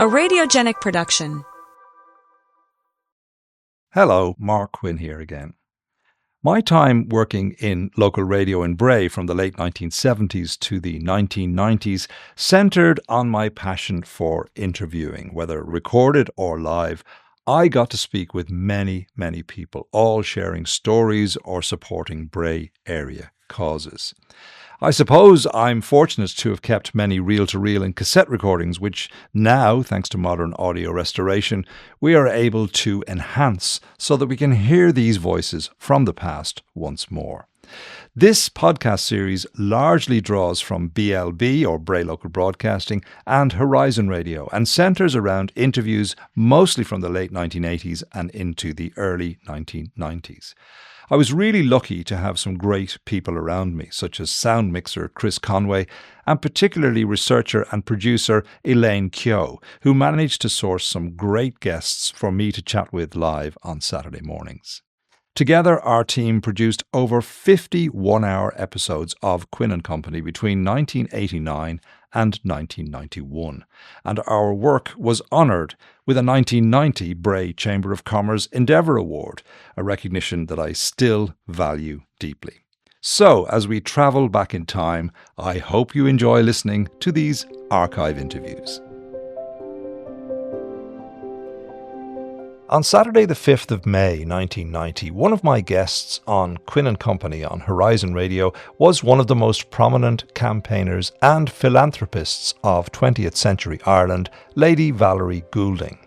a radiogenic production. Hello, Mark Quinn here again. My time working in local radio in Bray from the late 1970s to the 1990s centred on my passion for interviewing, whether recorded or live. I got to speak with many, many people, all sharing stories or supporting Bray area causes. I suppose I'm fortunate to have kept many reel-to-reel and cassette recordings, which now, thanks to modern audio restoration, we are able to enhance so that we can hear these voices from the past once more. This podcast series largely draws from BLB, or Bray Local Broadcasting, and Horizon Radio, and centres around interviews mostly from the late 1980s and into the early 1990s. I was really lucky to have some great people around me, such as sound mixer Chris Conway and particularly researcher and producer Elaine Keogh, who managed to source some great guests for me to chat with live on Saturday mornings. Together, our team produced over 50 one-hour episodes of Quinn & Company between 1989 and 1991, and our work was honoured with a 1990 Bray Chamber of Commerce Endeavour Award, a recognition that I still value deeply. So, as we travel back in time, I hope you enjoy listening to these archive interviews. On Saturday the 5th of May 1990, one of my guests on Quinn & Company on Horizon Radio was one of the most prominent campaigners and philanthropists of 20th century Ireland, Lady Valerie Goulding.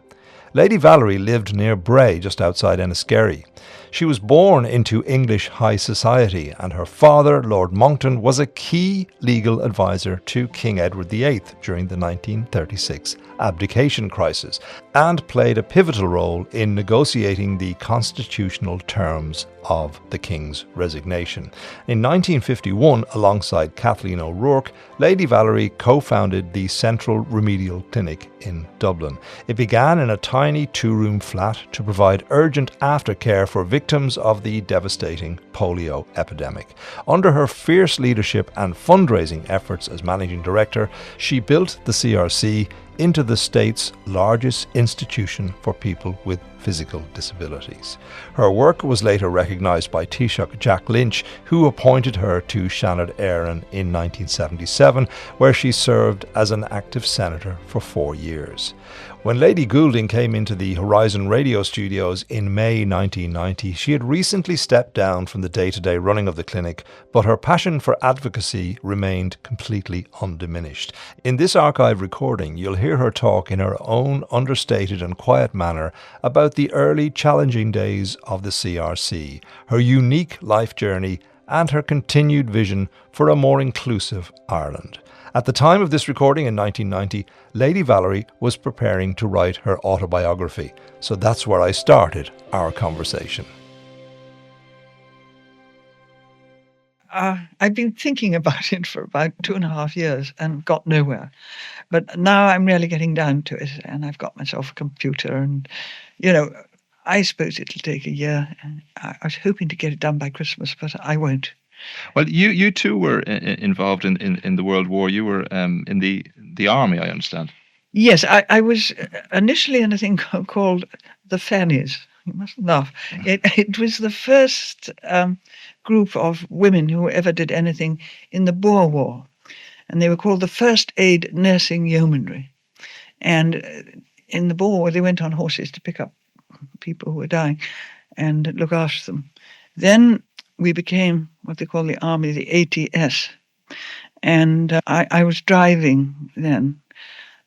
Lady Valerie lived near Bray, just outside Enniskerry. She was born into English high society, and her father, Lord Monckton, was a key legal advisor to King Edward VIII during the 1936 Abdication Crisis, and played a pivotal role in negotiating the constitutional terms of the King's resignation. In 1951, alongside Kathleen O'Rourke, Lady Valerie co-founded the Central Remedial Clinic in Dublin. It began in a tiny two-room flat to provide urgent aftercare for victims of the devastating polio epidemic. Under her fierce leadership and fundraising efforts as managing director, she built the CRC into the state's largest institution for people with physical disabilities. Her work was later recognised by Taoiseach Jack Lynch, who appointed her to Seanad Éireann in 1977, where she served as an active senator for 4 years. When Lady Goulding came into the Horizon Radio studios in May 1990, she had recently stepped down from the day-to-day running of the clinic, but her passion for advocacy remained completely undiminished. In this archive recording, you'll hear her talk in her own understated and quiet manner about the early challenging days of the CRC, her unique life journey, and her continued vision for a more inclusive Ireland. At the time of this recording in 1990, Lady Valerie was preparing to write her autobiography, so that's where I started our conversation. I've been thinking about it for about 2.5 years and got nowhere. But now I'm really getting down to it, and I've got myself a computer, and, I suppose it'll take a year. I was hoping to get it done by Christmas, but I won't. Well, you too were involved in the World War. You were in the army, I understand. Yes, I was initially in a thing called the Fannies. You mustn't laugh. It was the first group of women who ever did anything in the Boer War. And they were called the First Aid Nursing Yeomanry. And in the Boer War, they went on horses to pick up people who were dying and look after them. Then we became what they call the army, the ATS. And I was driving then.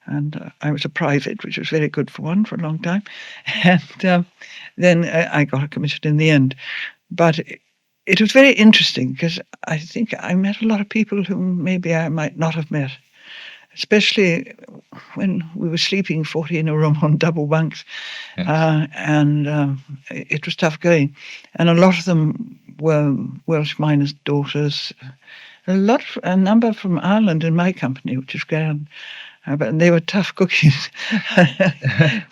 And I was a private, which was very good for a long time. And then I got commissioned in the end. But it was very interesting because I think I met a lot of people whom maybe I might not have met, especially when we were sleeping 40 in a room on double bunks. Yes. It was tough going. And a lot of them were Welsh miners' daughters, a number from Ireland in my company, which is grand. But they were tough cookies.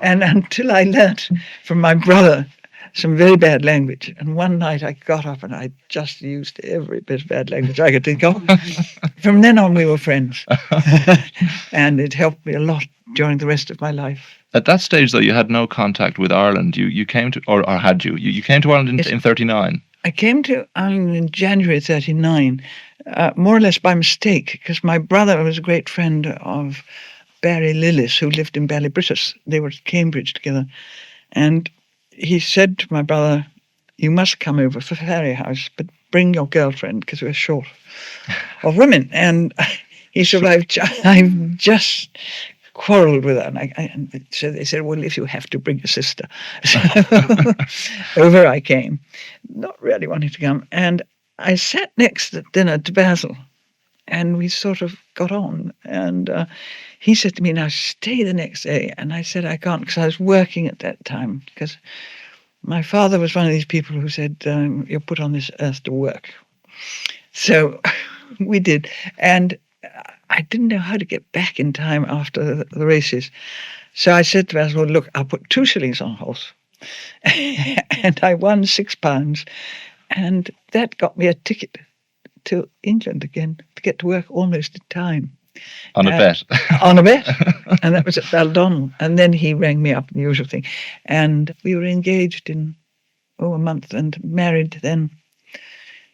And until I learnt from my brother some very bad language. And one night I got up and I just used every bit of bad language I could think of. From then on we were friends. And it helped me a lot during the rest of my life. At that stage, though, you had no contact with Ireland. You came to, or had you? You came to Ireland in 39. I came to Ireland in January 39, more or less by mistake, because my brother was a great friend of Barry Lillis, who lived in Ballybritis. They were at Cambridge together. And he said to my brother, "You must come over for Ferry House, but bring your girlfriend, because we're short of women." And he said, "Well, I've just quarrelled with her." And so they said, "Well, if you have to, bring your sister." So over I came, not really wanting to come. And I sat next at dinner to Basil, and we sort of got on. And he said to me, "Now stay the next day." And I said, "I can't," because I was working at that time, because my father was one of these people who said, "You're put on this earth to work." So we did. And I didn't know how to get back in time after the races. So I said to Basil, "Well, look, I'll put 2 shillings on a horse." And I won £6. And that got me a ticket to England again to get to work almost in time. On a bet. On a bet. And that was at Baldonnel. And then he rang me up, the usual thing. And we were engaged in, a month, and married then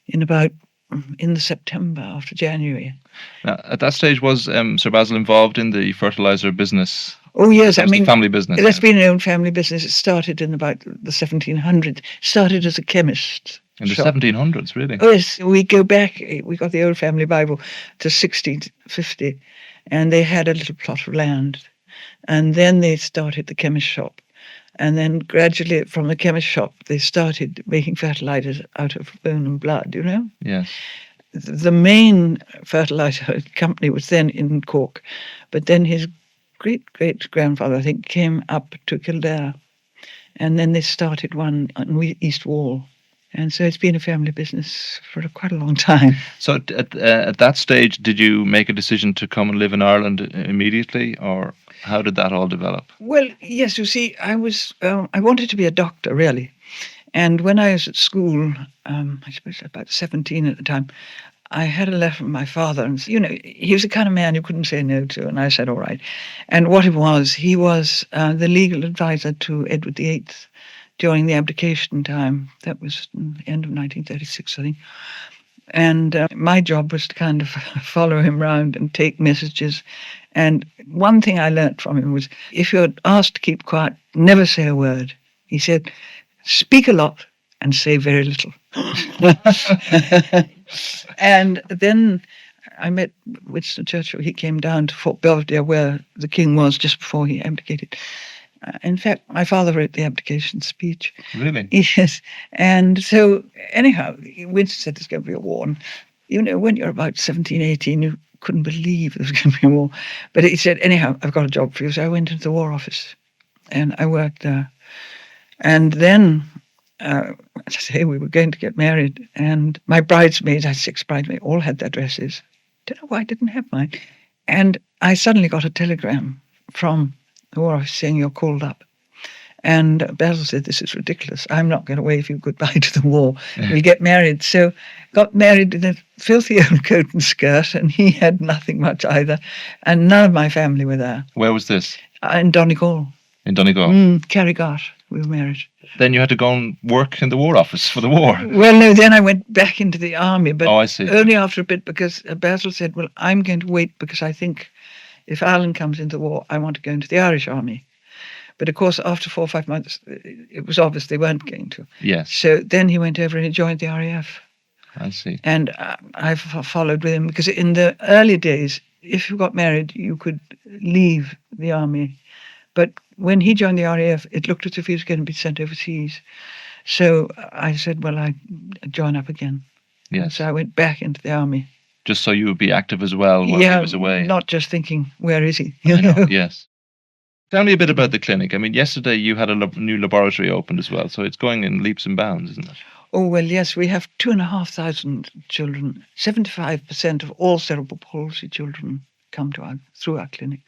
in the September after January. Now, at that stage, was Sir Basil involved in the fertiliser business? Oh, yes. I mean, family business. That's been an own family business. It started in about the 1700s. Started as a chemist. In the 1700s, really? Oh, yes. We go back, we got the old family Bible to 1650, and they had a little plot of land. And then they started the chemist shop. And then gradually from the chemist shop, they started making fertilizers out of bone and blood, you know? Yes. The main fertilizer company was then in Cork, but then his great-great-grandfather, I think, came up to Kildare, and then they started one on East Wall. And so it's been a family business for quite a long time. So at that stage, did you make a decision to come and live in Ireland immediately, or how did that all develop? Well, yes, you see, I wanted to be a doctor, really. And when I was at school, I suppose about 17 at the time, I had a letter from my father, and he was the kind of man you couldn't say no to, and I said, all right. And what it was, he was the legal advisor to Edward VIII during the abdication time. That was the end of 1936, I think. And my job was to kind of follow him around and take messages. And one thing I learnt from him was, if you're asked to keep quiet, never say a word. He said, speak a lot and say very little. And then I met Winston Churchill. He came down to Fort Belvedere, where the king was just before he abdicated. In fact, my father wrote the abdication speech. Really? Yes. And so, anyhow, Winston said there's going to be a war. And, when you're about 17, 18, you couldn't believe there was going to be a war. But he said, anyhow, I've got a job for you. So I went into the War Office and I worked there. And then, as I say, we were going to get married. And my bridesmaids, I had 6 bridesmaids, all had their dresses. Don't know why I didn't have mine. And I suddenly got a telegram from the War Office saying, you're called up. And Basil said, this is ridiculous. I'm not going to wave you goodbye to the war. We'll get married. So got married in a filthy old coat and skirt, and he had nothing much either. And none of my family were there. Where was this? In Donegal. In Donegal? Carrigart, we were married. Then you had to go and work in the War Office for the war. Well, no, then I went back into the army, but I see. Only after a bit, because Basil said, well, I'm going to wait because I think if Ireland comes into the war, I want to go into the Irish army. But of course, after 4 or 5 months, it was obvious they weren't going to. Yes. So then he went over and he joined the RAF. I see. And I followed with him, because in the early days, if you got married, you could leave the army. But when he joined the RAF, it looked as if he was going to be sent overseas. So I said, well, I'd join up again. Yes. So I went back into the army. Just so you would be active as well while he was away. Not just thinking, where is he? I know, yes. Tell me a bit about the clinic. I mean, yesterday you had a new laboratory opened as well, so it's going in leaps and bounds, isn't it? Oh, well, yes, we have 2,500 children. 75% of all cerebral palsy children come to through our clinic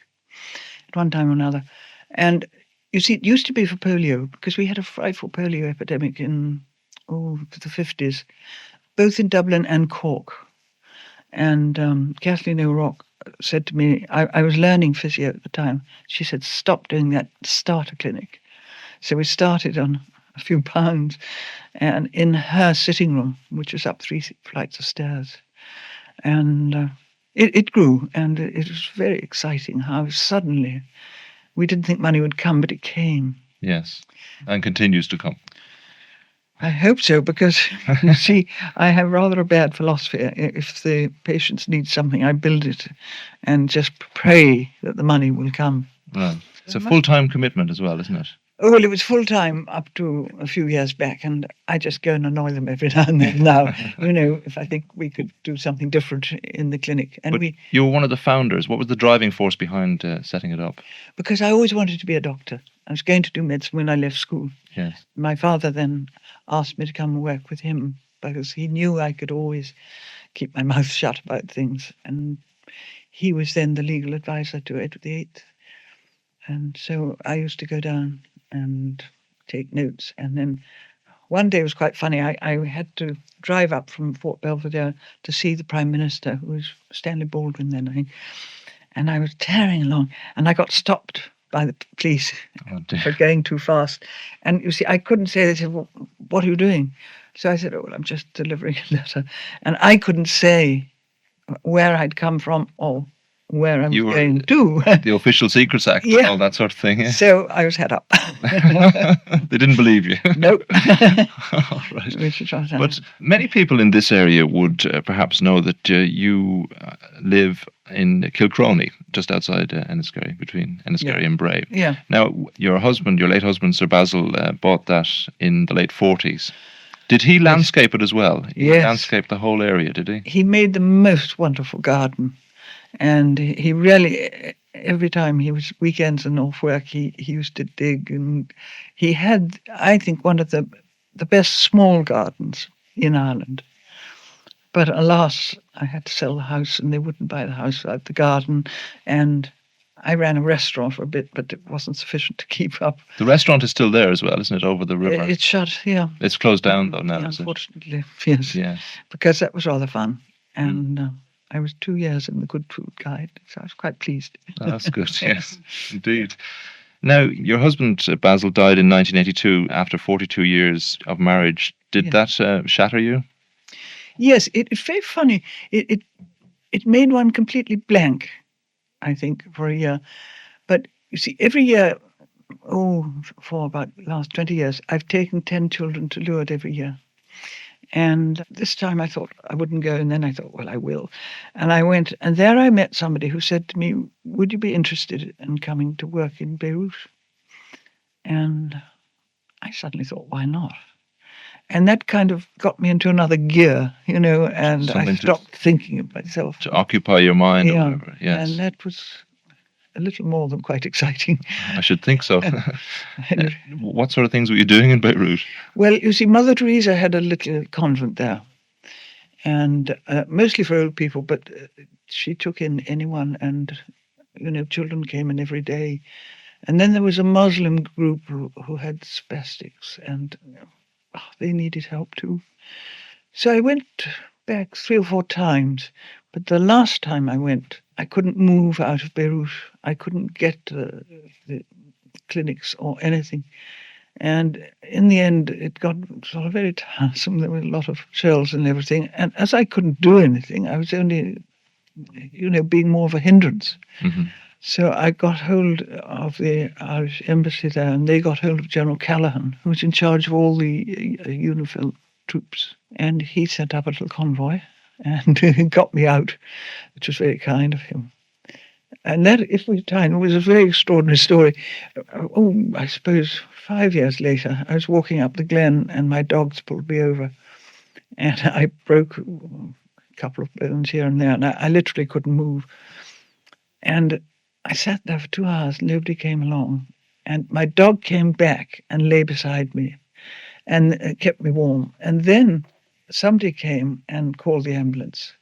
at one time or another. And you see, it used to be for polio, because we had a frightful polio epidemic in the 50s, both in Dublin and Cork. And Kathleen O'Rourke said to me, I was learning physio at the time. She said, stop doing that, start a clinic. So we started on a few pounds and in her sitting room, which was up 3 flights of stairs. And it grew, and it was very exciting how suddenly we didn't think money would come, but it came. Yes, and continues to come. I hope so, because you see, I have rather a bad philosophy. If the patients need something, I build it and just pray that the money will come. Right. It's a full-time commitment as well, isn't it? Oh, well, it was full-time up to a few years back, and I just go and annoy them every now and then now, if I think we could do something different in the clinic. And But you were one of the founders. What was the driving force behind setting it up? Because I always wanted to be a doctor. I was going to do medicine when I left school. Yes. My father then asked me to come and work with him because he knew I could always keep my mouth shut about things. And he was then the legal advisor to Edward VIII. And so I used to go down and take notes. And then one day it was quite funny. I had to drive up from Fort Belvedere to see the Prime Minister, who was Stanley Baldwin then, I think. And I was tearing along, and I got stopped by the police for going too fast. And you see, I couldn't say, they said, well, what are you doing? So I said, oh, well, I'm just delivering a letter. And I couldn't say where I'd come from or where I was going to. The Official Secrets Act, yeah. All that sort of thing. Yeah. So I was head up. They didn't believe you. Nope. All right. But many people in this area would perhaps know that you live in Kilcroney, just outside Enniskerry, between Enniskerry and Bray. Yeah. Now, your late husband, Sir Basil, bought that in the late 40s. Did he landscape it as well? He landscaped the whole area, did he? He made the most wonderful garden. And he really, every time he was weekends and off work, he used to dig. And he had, I think, one of the best small gardens in Ireland. But alas, I had to sell the house and they wouldn't buy the house without the garden. And I ran a restaurant for a bit, but it wasn't sufficient to keep up. The restaurant is still there as well, isn't it, over the river? It's shut, yeah. It's closed down, though, now, unfortunately, yes. Yes. Because that was rather fun. And I was 2 years in the Good Food Guide, so I was quite pleased. Oh, that's good, yes, indeed. Now, your husband, Basil, died in 1982 after 42 years of marriage. Did that shatter you? Yes, it's very funny. It made one completely blank, I think, for a year. But you see, every year, for about the last 20 years, I've taken 10 children to Lourdes every year. And this time I thought I wouldn't go, and then I thought, well, I will. And I went, and there I met somebody who said to me, would you be interested in coming to work in Beirut? And I suddenly thought, why not? And that kind of got me into another gear, and I stopped thinking of myself. To occupy your mind or whatever, yes. And that was a little more than quite exciting. I should think so. What sort of things were you doing in Beirut? Well, you see, Mother Teresa had a little convent there, and mostly for old people, but she took in anyone, and, children came in every day. And then there was a Muslim group who had spastics, and they needed help too. So I went back 3 or 4 times, but the last time I went, I couldn't move out of Beirut. I couldn't get the clinics or anything. And in the end, it got sort of very tiresome. There were a lot of shells and everything. And as I couldn't do anything, I was only, being more of a hindrance. Mm-hmm. So I got hold of the Irish embassy there, and they got hold of General Callaghan, who was in charge of all the UNIFIL troops. And he sent up a little convoy and got me out, which was very kind of him. And that, if we time, was a very extraordinary story. I suppose 5 years later, I was walking up the glen and my dogs pulled me over. And I broke a couple of bones here and there, and I literally couldn't move. And I sat there for 2 hours, nobody came along. And my dog came back and lay beside me and kept me warm. And then somebody came and called the ambulance.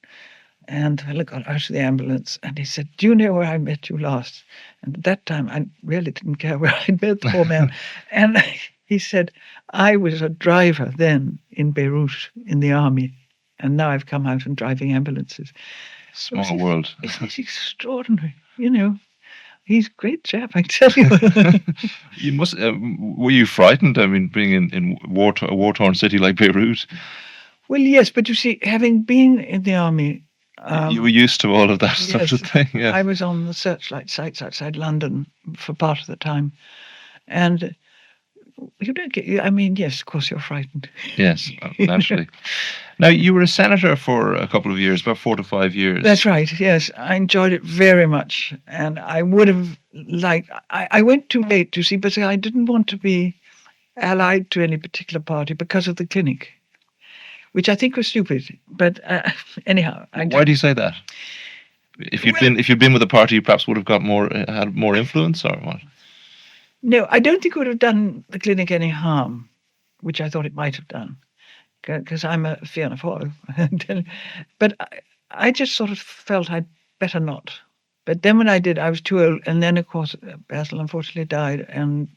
And I got out of the ambulance and he said, do you know where I met you last? And at that time, I really didn't care where I'd met the poor man. And he said, I was a driver then in Beirut in the army. And now I've come out and driving ambulances. Small world. It's extraordinary, He's a great chap, I tell you. You must. Were you frightened? I mean, being in a war-torn city like Beirut. Well, yes, but you see, having been in the army, you were used to all of that sort of thing. Yeah. I was on the searchlight sites outside London for part of the time, and you don't get. I mean, yes, of course, you're frightened. Yes, naturally. Now, you were a senator for a couple of years, about 4 to 5 years. That's right, yes. I enjoyed it very much. And I would have liked... I went too late, to see, but I didn't want to be allied to any particular party because of the clinic, which I think was stupid. But anyhow... Why do you say that? If you'd been with a party, you perhaps would have got had more influence, or what? No, I don't think it would have done the clinic any harm, which I thought it might have done, because I'm a Fianna Fáil. But I just sort of felt I'd better not. But then when I did, I was too old. And then, of course, Basil unfortunately died, and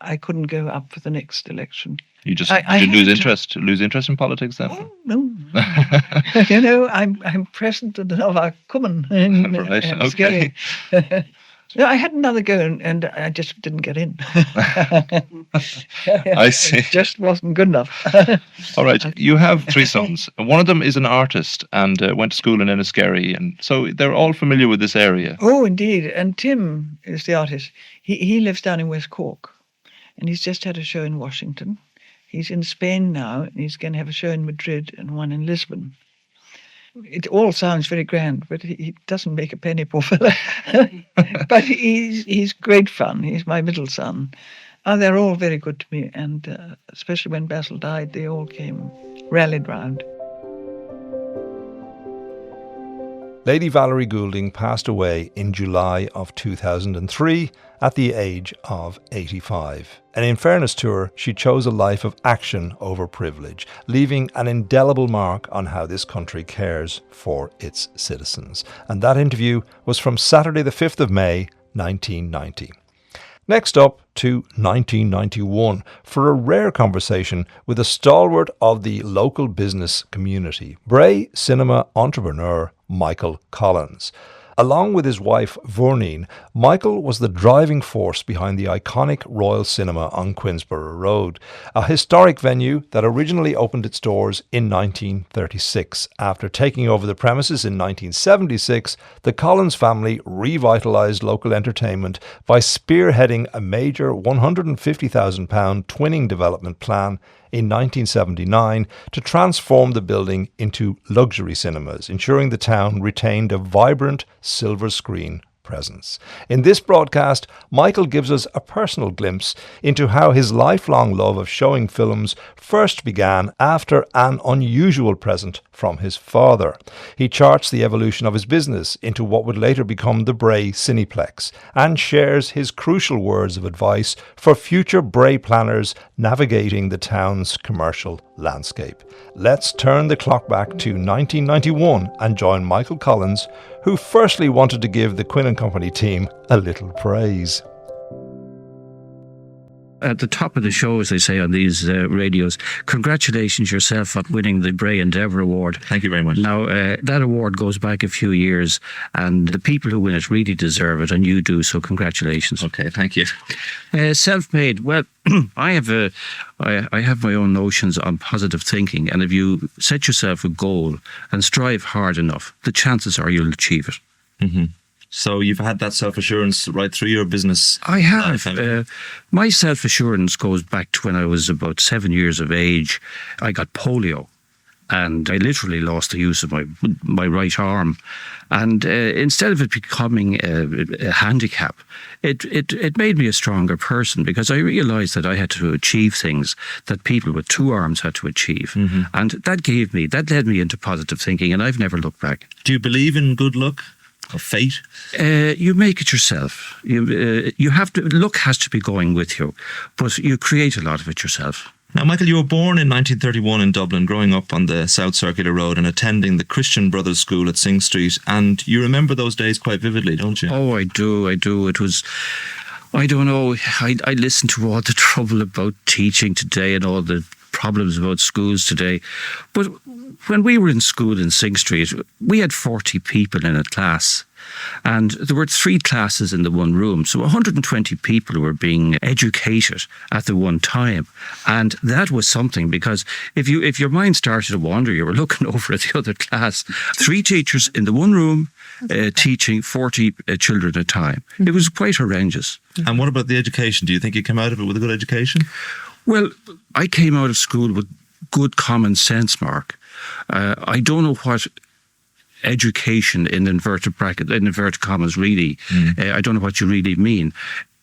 I couldn't go up for the next election. You just lose interest in politics then? Oh, no. I'm president of our common. Right, okay. No, I had another go, and I just didn't get in. I see. It just wasn't good enough. All right. You have 3 sons. One of them is an artist and went to school in Enniskerry, and so they're all familiar with this area. Oh, indeed. And Tim is the artist. He lives down in West Cork, and he's just had a show in Washington. He's in Spain now, and he's going to have a show in Madrid and one in Lisbon. It all sounds very grand, but he doesn't make a penny, poor fella. But he's great fun. He's my middle son. They're all very good to me, and especially when Basil died, they all rallied round. Lady Valerie Goulding passed away in July of 2003 at the age of 85. And in fairness to her, she chose a life of action over privilege, leaving an indelible mark on how this country cares for its citizens. And that interview was from Saturday the 5th of May, 1990. Next up to 1991 for a rare conversation with a stalwart of the local business community, Bray cinema entrepreneur Michael Collins. Along with his wife Vernine, Michael was the driving force behind the iconic Royal Cinema on Queensborough Road, a historic venue that originally opened its doors in 1936. After taking over the premises in 1976, the Collins family revitalised local entertainment by spearheading a major £150,000 twinning development plan in 1979 to transform the building into luxury cinemas, ensuring the town retained a vibrant silver screen presence. In this broadcast, Michael gives us a personal glimpse into how his lifelong love of showing films first began after an unusual present from his father. He charts the evolution of his business into what would later become the Bray Cineplex and shares his crucial words of advice for future Bray planners navigating the town's commercial landscape. Let's turn the clock back to 1991 and join Michael Collins, who firstly wanted to give the Quinn & Company team a little praise. At the top of the show, as they say on these radios, congratulations yourself on winning the Bray Endeavour Award. Thank you very much. Now, that award goes back a few years, and the people who win it really deserve it, and you do, so congratulations. Okay, thank you. Self-made, well, I have my own notions on positive thinking, and if you set yourself a goal and strive hard enough, the chances are you'll achieve it. Mm-hmm. So you've had that self-assurance right through your business? I have. My self-assurance goes back to when I was about 7 years of age. I got polio, and I literally lost the use of my right arm. And instead of it becoming a handicap, it made me a stronger person, because I realised that I had to achieve things that people with 2 arms had to achieve. Mm-hmm. And that led me into positive thinking, and I've never looked back. Do you believe in good luck? Or fate? You make it yourself. You have to. Luck has to be going with you, but you create a lot of it yourself. Now, Michael, you were born in 1931 in Dublin, growing up on the South Circular Road and attending the Christian Brothers School at Sing Street, and you remember those days quite vividly, don't you? Oh, I do. It was... I don't know. I listen to all the trouble about teaching today and all the problems about schools today, but when we were in school in Sing Street, we had 40 people in a class. And there were 3 classes in the one room. So 120 people were being educated at the one time. And that was something, because if your mind started to wander, you were looking over at the other class. 3 teachers in the one room teaching 40 children at a time. It was quite horrendous. And what about the education? Do you think you came out of it with a good education? Well, I came out of school with good common sense, Mark. I don't know what education in inverted commas really, I don't know what you really mean.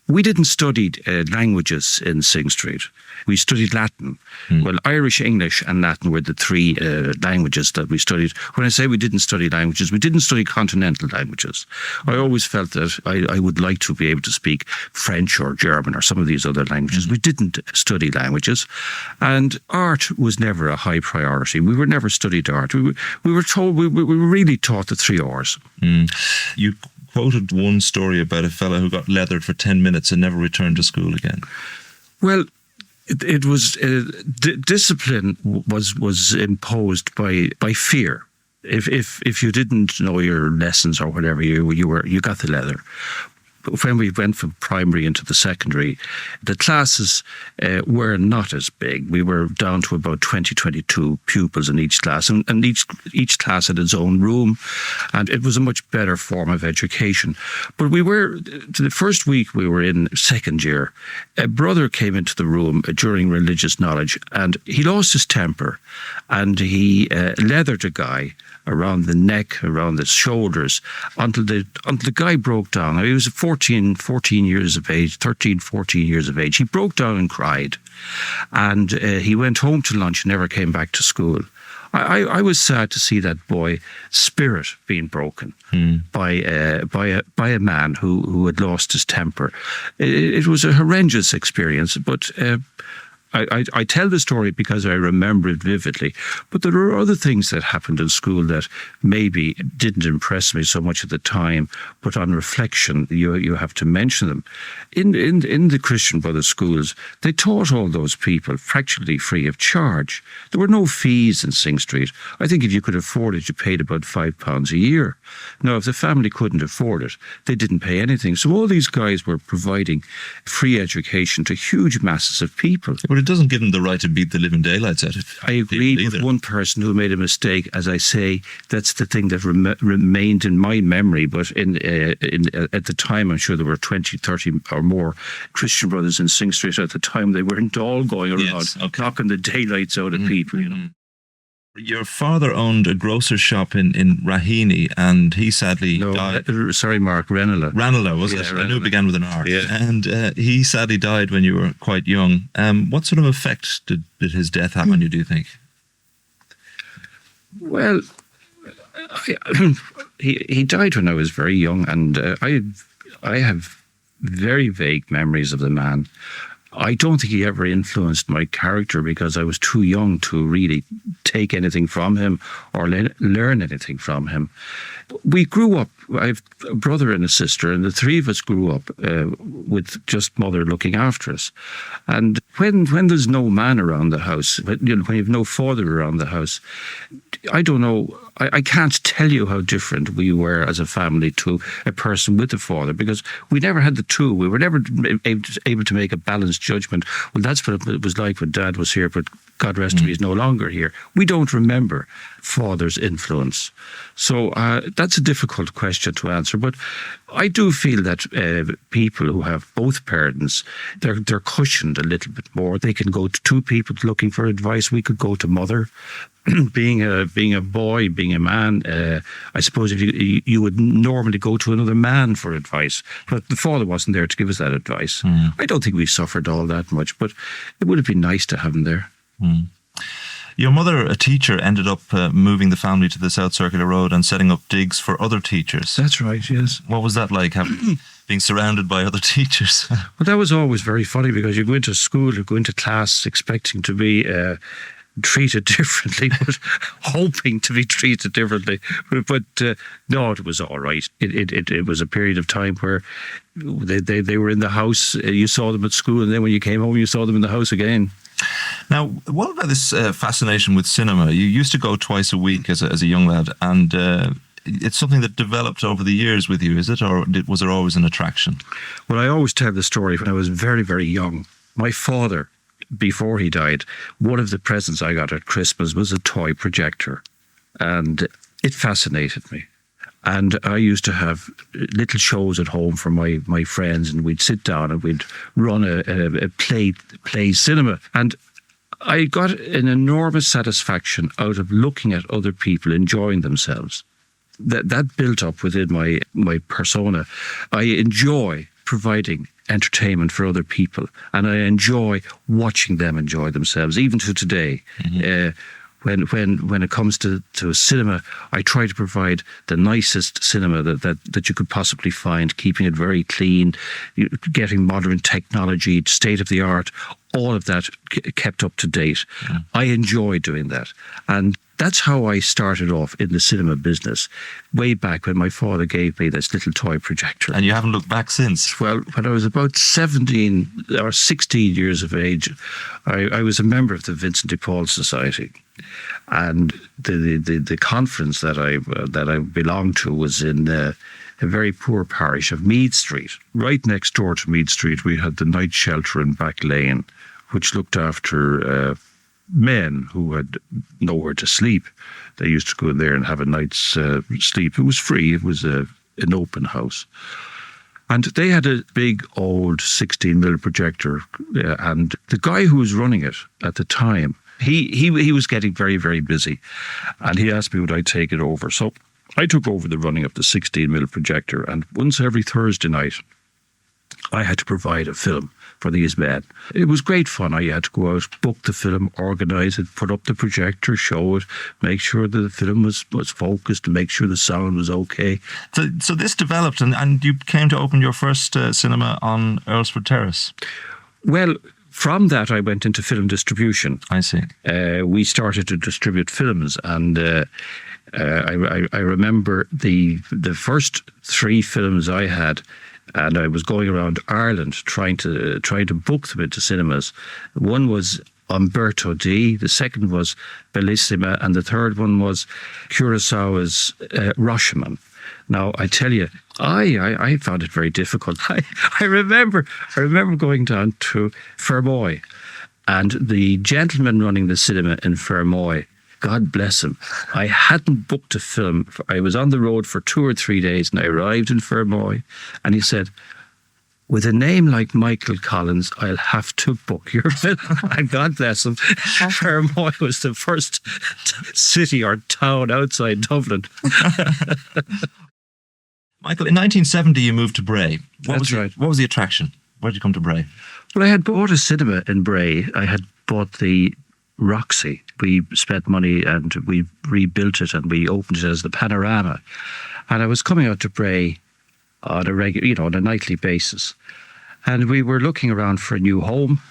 We didn't study languages in Sing Street. We studied Latin. Well, Irish, English and Latin were the 3 languages that we studied. When I say we didn't study languages, we didn't study continental languages. I always felt that I would like to be able to speak French or German or some of these other languages. We didn't study languages. And art was never a high priority. We were never studied art. We were told, we were really taught the 3 R's. You quoted one story about a fellow who got leathered for 10 minutes and never returned to school again. Well, it was discipline was imposed by fear. If you didn't know your lessons or whatever, you got the leather. When we went from primary into the secondary, the classes were not as big. We were down to about 22 pupils in each class, and each class had its own room, and it was a much better form of education. But the first week we were in second year, a brother came into the room during religious knowledge, and he lost his temper, and he leathered a guy around the neck, around the shoulders, until the guy broke down. Now, he was 13, 14 years of age. He broke down and cried. And he went home to lunch and never came back to school. I was sad to see that boy's spirit being broken by a man who had lost his temper. It was a horrendous experience, but I tell the story because I remember it vividly, but there are other things that happened in school that maybe didn't impress me so much at the time, but on reflection, you have to mention them. In the Christian Brothers schools, they taught all those people practically free of charge. There were no fees in Sing Street. I think if you could afford it, you paid about £5 a year. Now, if the family couldn't afford it, they didn't pay anything. So all these guys were providing free education to huge masses of people. But it doesn't give them the right to beat the living daylights out of it. I agreed with one person who made a mistake. As I say, that's the thing that remained in my memory. But at the time, I'm sure there were 20, 30 or more Christian Brothers in Sing Street at the time. They weren't all going around knocking the daylights out of people, you know. Your father owned a grocer's shop in Raheny, and he sadly died. Sorry, Mark, Ranelagh, was it? Ranelagh. I knew it began with an R. Yeah. And he sadly died when you were quite young. What sort of effect did his death have on you, do you think? Well, he died when I was very young, and I have very vague memories of the man. I don't think he ever influenced my character because I was too young to really take anything from him or learn anything from him. We grew up, I have a brother and a sister, and the 3 of us grew up with just mother looking after us. And when there's no man around the house, when you have no father around the house, I don't know, I can't tell you how different we were as a family to a person with a father, because we never had the two. We were never able to make a balanced judgment. Well, that's what it was like when Dad was here, but God rest him, he's no longer here. We don't remember father's influence. So that's a difficult question to answer. But I do feel that people who have both parents, they're cushioned a little bit more. They can go to 2 people looking for advice. We could go to mother. Being a boy, being a man, I suppose if you would normally go to another man for advice, but the father wasn't there to give us that advice. I don't think we suffered all that much, but it would have been nice to have him there. Your mother, a teacher, ended up moving the family to the South Circular Road and setting up digs for other teachers. That's right, yes. What was that like, being surrounded by other teachers? Well, that was always very funny, because you go into school, you go into class expecting to be treated differently, but hoping to be treated differently. But no, it was all right. It was a period of time where they were in the house. You saw them at school, and then when you came home, you saw them in the house again. Now, what about this fascination with cinema? You used to go twice a week as a young lad, and it's something that developed over the years with you, is it? Or was there always an attraction? Well, I always tell the story when I was very, very young. My father, before he died, one of the presents I got at Christmas was a toy projector. And it fascinated me. And I used to have little shows at home for my friends, and we'd sit down and we'd run a play cinema. And I got an enormous satisfaction out of looking at other people enjoying themselves. That built up within my persona. I enjoy providing entertainment for other people, and I enjoy watching them enjoy themselves, even to today. Mm-hmm. When it comes to cinema, I try to provide the nicest cinema that you could possibly find, keeping it very clean, getting modern technology, state of the art, all of that kept up to date. Yeah. I enjoy doing that. And that's how I started off in the cinema business, way back when my father gave me this little toy projector. And you haven't looked back since? Well, when I was about 17 or 16 years of age, I was a member of the Vincent de Paul Society. And the conference that I belonged to was in a very poor parish of Mead Street. Right next door to Mead Street, we had the night shelter in Back Lane, which looked after men who had nowhere to sleep. They used to go in there and have a night's sleep. It was free. It was an open house. And they had a big old 16mm projector. And the guy who was running it at the time, he was getting very, very busy. And he asked me would I take it over. So I took over the running of the 16mm projector. And once every Thursday night, I had to provide a film for these men. It was great fun. I had to go out, book the film, organise it, put up the projector, show it, make sure that the film was focused, and make sure the sound was okay. So this developed, and you came to open your first cinema on Earlsford Terrace. Well, from that I went into film distribution. I see. We started to distribute films, and I remember the first 3 films I had. And I was going around Ireland trying to book them into cinemas. One was Umberto D, the second was Bellissima, and the third one was Kurosawa's Rashomon. Now, I tell you, I found it very difficult. I remember going down to Fermoy, and the gentleman running the cinema in Fermoy, God bless him, I hadn't booked a film. I was on the road for 2 or 3 days, and I arrived in Fermoy, and he said, with a name like Michael Collins, I'll have to book your film. And God bless him, Fermoy was the first city or town outside Dublin. Michael, in 1970 you moved to Bray. That's right. What was the attraction? Why did you come to Bray? Well, I had bought a cinema in Bray. I had bought the Roxy. We spent money and we rebuilt it and we opened it as the Panorama. And I was coming out to Bray on a nightly basis. And we were looking around for a new home.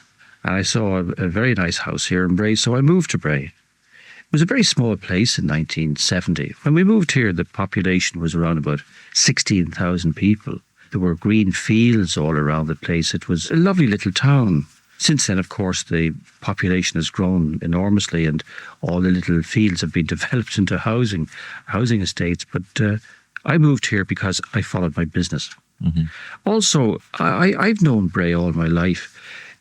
And I saw a very nice house here in Bray, so I moved to Bray. It was a very small place in 1970. When we moved here, the population was around about 16,000 people. There were green fields all around the place. It was a lovely little town. Since then, of course, the population has grown enormously and all the little fields have been developed into housing estates. But I moved here because I followed my business. Mm-hmm. Also, I've known Bray all my life.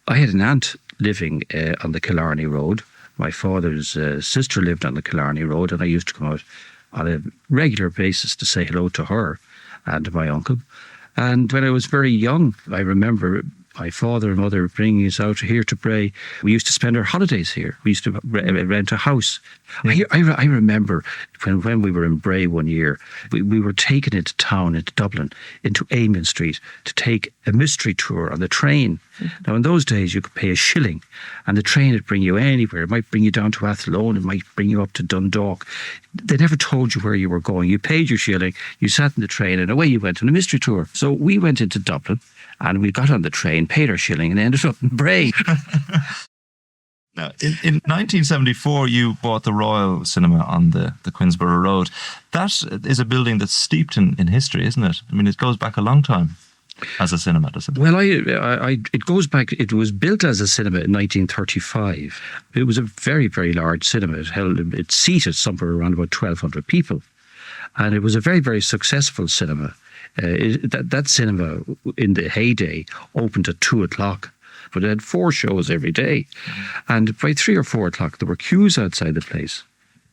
I had an aunt living on the Killarney Road. My father's sister lived on the Killarney Road, and I used to come out on a regular basis to say hello to her and my uncle. And when I was very young, I remember my father and mother bringing us out here to Bray. We used to spend our holidays here. We used to rent a house. I remember when we were in Bray one year, we were taken into town, into Dublin, into Amen Street to take a mystery tour on the train. Now, in those days, you could pay £1 and the train would bring you anywhere. It might bring you down to Athlone. It might bring you up to Dundalk. They never told you where you were going. You paid your £1, you sat in the train, and away you went on a mystery tour. So we went into Dublin, and we got on the train, paid our £1, and ended up in Bray. Now, in 1974, you bought the Royal Cinema on the Queensborough Road. That is a building that's steeped in history, isn't it? I mean, it goes back a long time. as a cinema, does it? Well, it goes back. It was built as a cinema in 1935. It was a very, very large cinema. It seated somewhere around about 1,200 people, and it was a very, very successful cinema. That cinema in the heyday opened at 2:00, but it had 4 shows every day, and by 3 or 4 o'clock there were queues outside the place.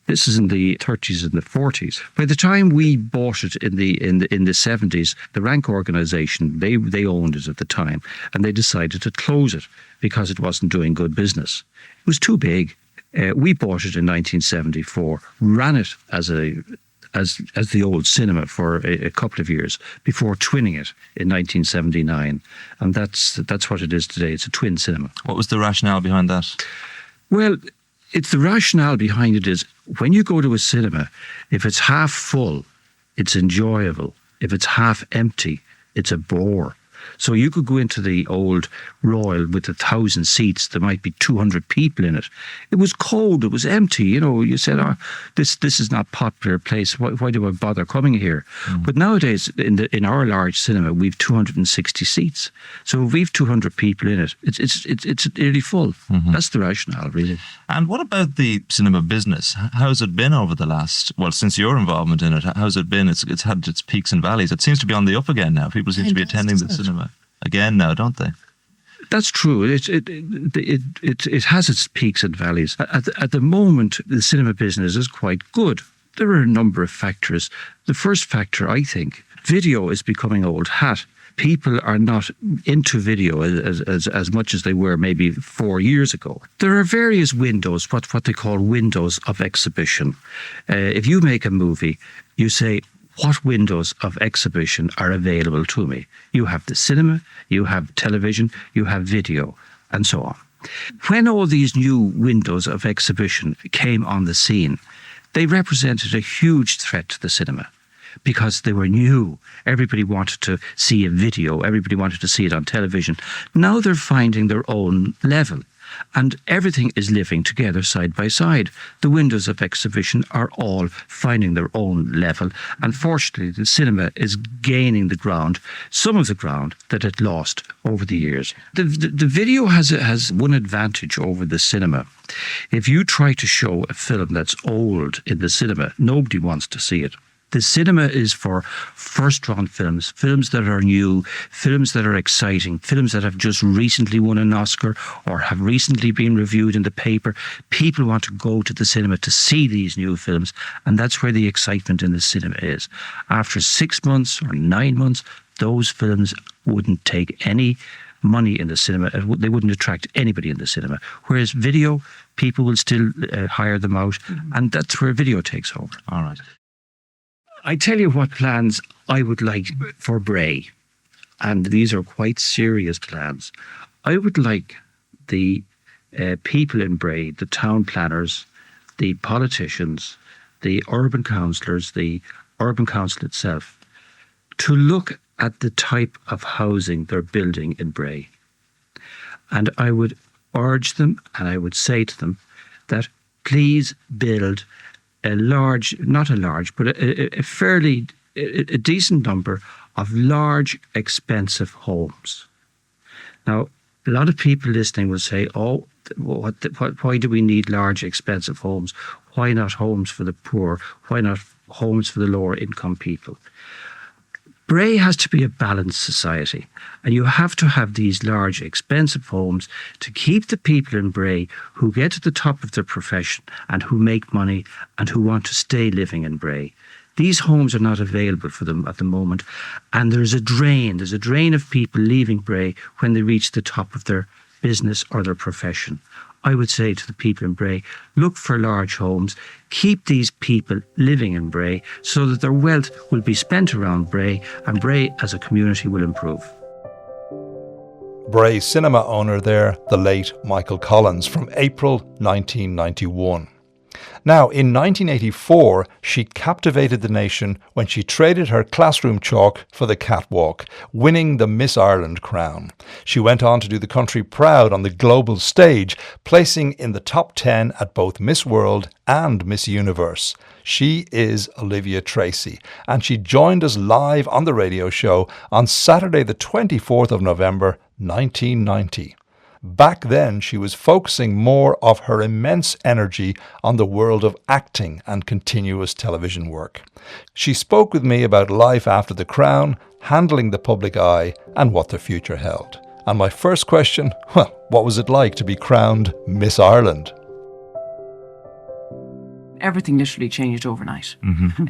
This is in the 30s and the 40s. By the time we bought it in the 70s, the Rank organisation, they owned it at the time, and they decided to close it because it wasn't doing good business. It was too big. We bought it in 1974, ran it as the old cinema for a couple of years before twinning it in 1979, and that's what it is today. It's a twin cinema. What was the rationale behind that? Well, the rationale behind it is when you go to a cinema, if it's half full, it's enjoyable. If it's half empty, it's a bore. So you could go into the old Royal with 1,000 seats. There might be 200 people in it. It was cold. It was empty. You said, this is not a popular place. Why do I bother coming here? But nowadays, in our large cinema, we've 260 seats. So if we've 200 people in it, it's nearly full. That's the rationale, really. And what about the cinema business? How's it been over the since your involvement in it? How's it been? It's had its peaks and valleys. It seems to be on the up again now. People seem to be attending the cinema again now, don't they? That's true. It has its peaks and valleys. At the moment, the cinema business is quite good. There are a number of factors. The first factor, I think, video is becoming old hat. People are not into video as much as they were maybe 4 years ago. There are various windows, what they call windows of exhibition. If you make a movie, you say, what windows of exhibition are available to me? You have the cinema, you have television, you have video, and so on. When all these new windows of exhibition came on the scene, they represented a huge threat to the cinema because they were new. Everybody wanted to see a video. Everybody wanted to see it on television. Now they're finding their own level. And everything is living together side by side. The windows of exhibition are all finding their own level. And fortunately, the cinema is gaining the ground, some of the ground that it lost over the years. The video has one advantage over the cinema. If you try to show a film that's old in the cinema, nobody wants to see it. The cinema is for first-run films, films that are new, films that are exciting, films that have just recently won an Oscar or have recently been reviewed in the paper. People want to go to the cinema to see these new films, and that's where the excitement in the cinema is. After 6 months or 9 months, those films wouldn't take any money in the cinema. They wouldn't attract anybody in the cinema. Whereas video, people will still hire them out, and that's where video takes over. All right. I tell you what plans I would like for Bray, and these are quite serious plans. I would like the people in Bray, the town planners, the politicians, the urban councillors, the urban council itself, to look at the type of housing they're building in Bray. And I would urge them, and I would say to them, that please build not a large, but a fairly decent number of large, expensive homes. Now, a lot of people listening will say, why do we need large, expensive homes? Why not homes for the poor? Why not homes for the lower income people? Bray has to be a balanced society, and you have to have these large, expensive homes to keep the people in Bray who get to the top of their profession and who make money and who want to stay living in Bray. These homes are not available for them at the moment, and there's a drain of people leaving Bray when they reach the top of their business or their profession. I would say to the people in Bray, look for large homes, keep these people living in Bray so that their wealth will be spent around Bray and Bray as a community will improve. Bray cinema owner there, the late Michael Collins, from April 1991. Now, in 1984, she captivated the nation when she traded her classroom chalk for the catwalk, winning the Miss Ireland crown. She went on to do the country proud on the global stage, placing in the top 10 at both Miss World and Miss Universe. She is Olivia Tracey, and she joined us live on the radio show on Saturday the 24th of November 1990. Back then, she was focusing more of her immense energy on the world of acting and continuous television work. She spoke with me about life after the crown, handling the public eye, and what the future held. And my first question, well, what was it like to be crowned Miss Ireland? Everything literally changed overnight.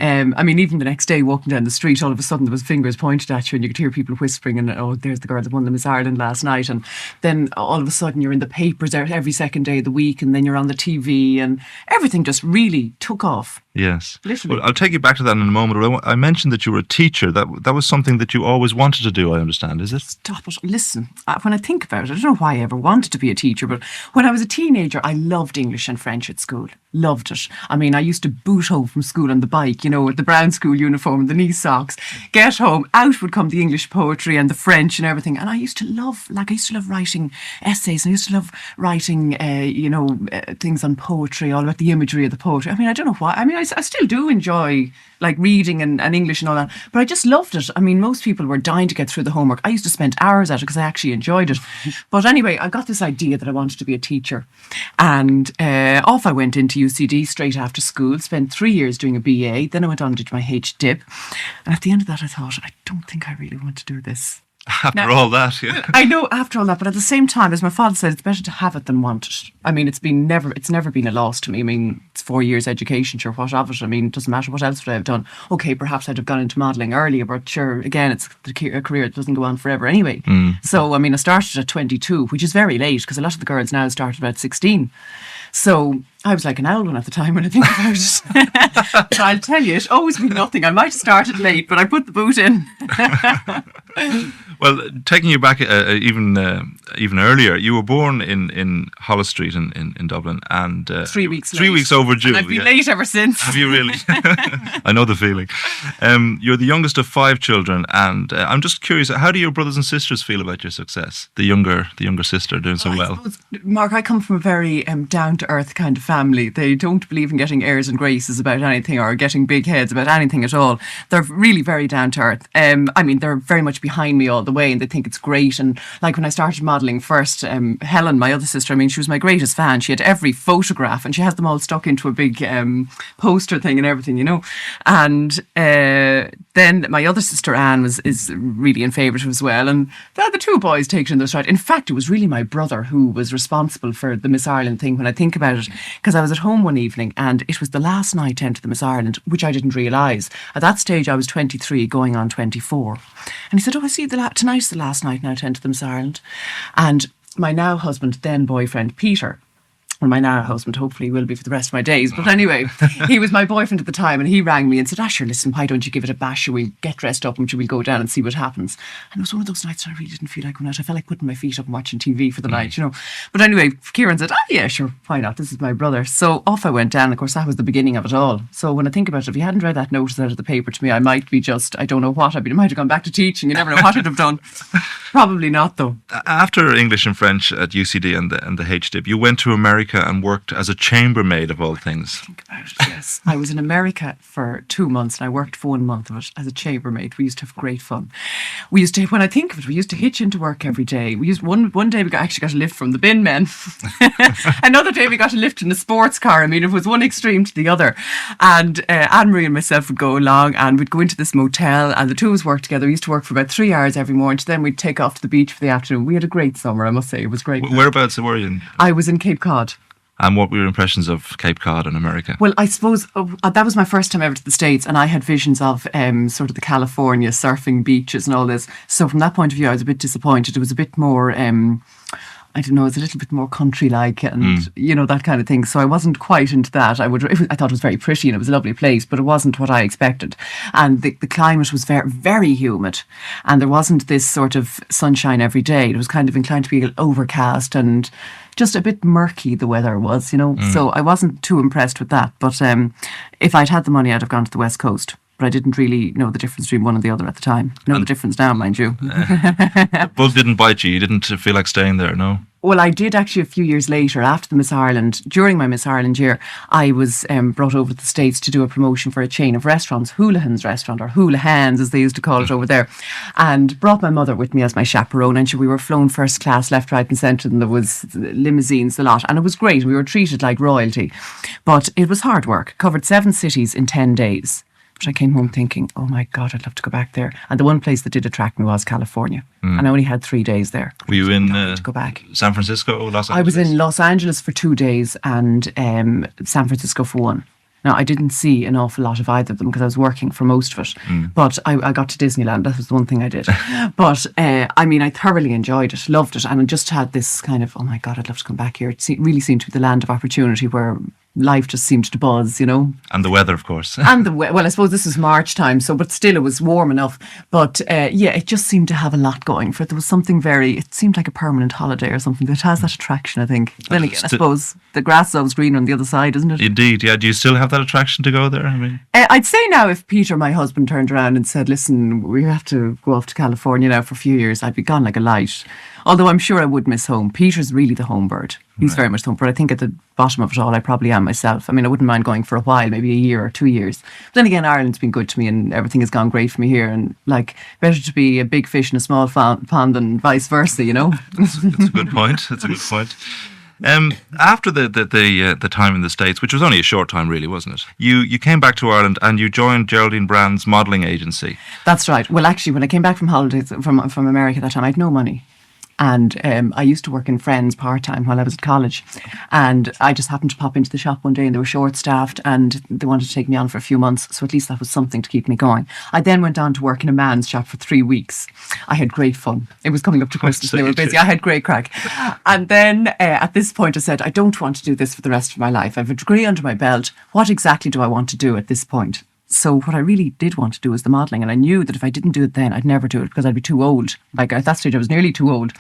I mean, even the next day, walking down the street, all of a sudden there was fingers pointed at you and you could hear people whispering and, oh, there's the girl that won the Miss Ireland last night. And then all of a sudden you're in the papers every second day of the week, and then you're on the TV, and everything just really took off. Yes. Literally. Well, I'll take you back to that in a moment. I mentioned that you were a teacher. That was something that you always wanted to do, I understand, is it? Stop it. Listen, when I think about it, I don't know why I ever wanted to be a teacher, but when I was a teenager, I loved English and French at school. Loved it. I mean, I used to boot home from school on the bike, you know, with the brown school uniform and the knee socks. Get home, out would come the English poetry and the French and everything. And I used to love writing essays. And I used to love writing, things on poetry, all about the imagery of the poetry. I mean, I don't know why. I mean, I still do enjoy like reading and English and all that, but I just loved it. I mean, most people were dying to get through the homework. I used to spend hours at it because I actually enjoyed it. But anyway, I got this idea that I wanted to be a teacher, and off I went into UCD straight after school, spent 3 years doing a BA, then I went on and did my HDip, and at the end of that I thought, I don't think I really want to do this. After all that, yeah. I know, after all that, but at the same time, as my father said, it's better to have it than want it. I mean, it's never been a loss to me. I mean, it's 4 years education, sure, what of it? I mean, it doesn't matter what else would I have done. Okay, perhaps I'd have gone into modelling earlier, but sure, again, it's a career that doesn't go on forever anyway. So, I mean, I started at 22, which is very late, because a lot of the girls now start about 16. So I was like an owl one at the time when I think about it. But I'll tell you, it always been nothing. I might have started late, but I put the boot in. Well, taking you back even earlier, you were born in Holles Street in Dublin, and 3 weeks late. 3 weeks overdue. And I've been late ever since. Have you really? I know the feeling. You're the youngest of 5 children, and I'm just curious, how do your brothers and sisters feel about your success? The younger sister doing so well. Suppose, Mark, I come from a very down to earth kind of family. They don't believe in getting airs and graces about anything or getting big heads about anything at all. They're really very down to earth. I mean, they're very much behind me all the way, and they think it's great. And like when I started modelling first, Helen, my other sister, I mean, she was my greatest fan. She had every photograph, and she has them all stuck into a big poster thing and everything, you know. And then my other sister Anne is really in favour as well, and the 2 boys take it in their stride. In fact, it was really my brother who was responsible for the Miss Ireland thing when I think about it, because I was at home one evening and it was the last night to enter the Miss Ireland, which I didn't realise. At that stage I was 23 going on 24, and he said, I see tonight's the last night now to enter the Miss Ireland. And my now husband, then boyfriend Peter, well, my now husband hopefully will be for the rest of my days, but anyway, he was my boyfriend at the time, and he rang me and said, Asher, listen, why don't you give it a bash? Shall we get dressed up and shall we go down and see what happens? And it was one of those nights I really didn't feel like going out. I felt like putting my feet up and watching TV for the night, you know. But anyway, Kieran said, yeah, sure, why not? This is my brother. So off I went down. Of course, that was the beginning of it all. So when I think about it, if he hadn't read that notice out of the paper to me, I might be I don't know what. I might have gone back to teaching. You never know what I'd have done. Probably not, though. After English and French at UCD and the HDip, you went to America and worked as a chambermaid of all things. Think about it, yes. I was in America for 2 months and I worked for 1 month of it as a chambermaid. We used to have great fun. When I think of it, we used to hitch into work every day. We used one day we actually got a lift from the bin men. Another day we got a lift in a sports car. I mean, it was one extreme to the other. And Anne-Marie and myself would go along and we'd go into this motel, and the two of us worked together. We used to work for about 3 hours every morning. Then we'd take off to the beach for the afternoon. We had a great summer, I must say. It was great. Whereabouts were you in? I was in Cape Cod. And what were your impressions of Cape Cod and America? Well, I suppose that was my first time ever to the States, and I had visions of sort of the California surfing beaches and all this. So from that point of view, I was a bit disappointed. It was a bit more, I don't know, it's a little bit more country-like and, you know, that kind of thing. So I wasn't quite into that. I thought it was very pretty and it was a lovely place, but it wasn't what I expected. And the climate was very, very humid, and there wasn't this sort of sunshine every day. It was kind of inclined to be overcast and just a bit murky, the weather was, you know. So I wasn't too impressed with that. But if I'd had the money, I'd have gone to the West Coast. But I didn't really know the difference between one and the other at the time. I know the difference now, mind you. The bug didn't bite you? You didn't feel like staying there, no? Well, I did actually a few years later, after the Miss Ireland, during my Miss Ireland year, I was brought over to the States to do a promotion for a chain of restaurants, Houlihan's Restaurant, or Houlihan's as they used to call it over there, and brought my mother with me as my chaperone, and we were flown first class, left, right and centre, and there was limousines, the lot, and it was great. We were treated like royalty, but it was hard work. Covered 7 cities in 10 days. But I came home thinking, oh my God, I'd love to go back there. And the one place that did attract me was California. And I only had 3 days there. Were you in to go back. San Francisco or Los Angeles? I was in Los Angeles for 2 days and San Francisco for 1. Now, I didn't see an awful lot of either of them because I was working for most of it. But I got to Disneyland. That was the one thing I did. But, I thoroughly enjoyed it, loved it. And I just had this kind of, oh my God, I'd love to come back here. It really seemed to be the land of opportunity where life just seemed to buzz, you know. And the weather, of course. And well, I suppose this was March time, but still it was warm enough. But it just seemed to have a lot going for it. There was something it seemed like a permanent holiday or something that has that attraction, I think. Then again, I suppose the grass is always greener on the other side, isn't it? Indeed, yeah. Do you still have that attraction to go there? I'd say now if Peter, my husband, turned around and said, listen, we have to go off to California now for a few years, I'd be gone like a light. Although I'm sure I would miss home. Peter's really the home bird. He's very much the home bird. I think at the bottom of it all, I probably am myself. I wouldn't mind going for a while, maybe a year or 2 years. But then again, Ireland's been good to me and everything has gone great for me here. And better to be a big fish in a small pond than vice versa, you know? That's a good point. That's a good point. After the time in the States, which was only a short time really, wasn't it? You came back to Ireland and you joined Geraldine Brand's modelling agency. That's right. Well, actually, when I came back from holidays from America that time, I had no money. And I used to work in Friends part-time while I was at college. And I just happened to pop into the shop one day and they were short-staffed and they wanted to take me on for a few months. So at least that was something to keep me going. I then went on to work in a man's shop for 3 weeks. I had great fun. It was coming up to Christmas and they were busy. I had great crack. And then at this point I said, I don't want to do this for the rest of my life. I have a degree under my belt. What exactly do I want to do at this point? So what I really did want to do was the modelling, and I knew that if I didn't do it then, I'd never do it because I'd be too old. At that stage, I was nearly too old.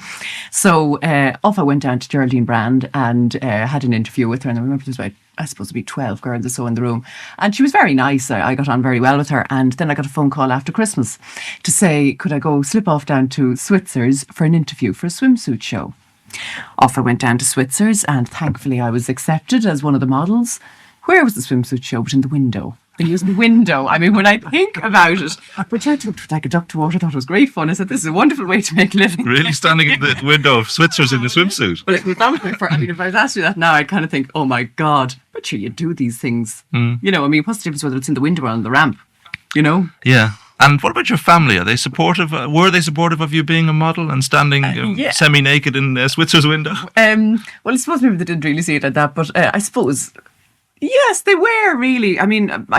So off I went down to Geraldine Brand and had an interview with her, and I remember there was about, I suppose, to be 12 girls or so in the room. And she was very nice. I got on very well with her. And then I got a phone call after Christmas to say, could I go slip off down to Switzer's for an interview for a swimsuit show? Off I went down to Switzer's, and thankfully I was accepted as one of the models. Where was the swimsuit show? But in the window. Been using the window. When I think about it, which I took like a duck to water, I thought it was great fun. I said, this is a wonderful way to make a living. Really standing in the window of Switzer's in the swimsuit? Well, if I was asked me that now, I'd kind of think, oh my God, but sure, you do these things. You know, what's the difference whether it's in the window or on the ramp? You know? Yeah. And what about your family? Are they supportive? Were they supportive of you being a model and standing semi-naked in Switzer's window? Well, I suppose maybe they didn't really see it like that, but I suppose... Yes, they were really. I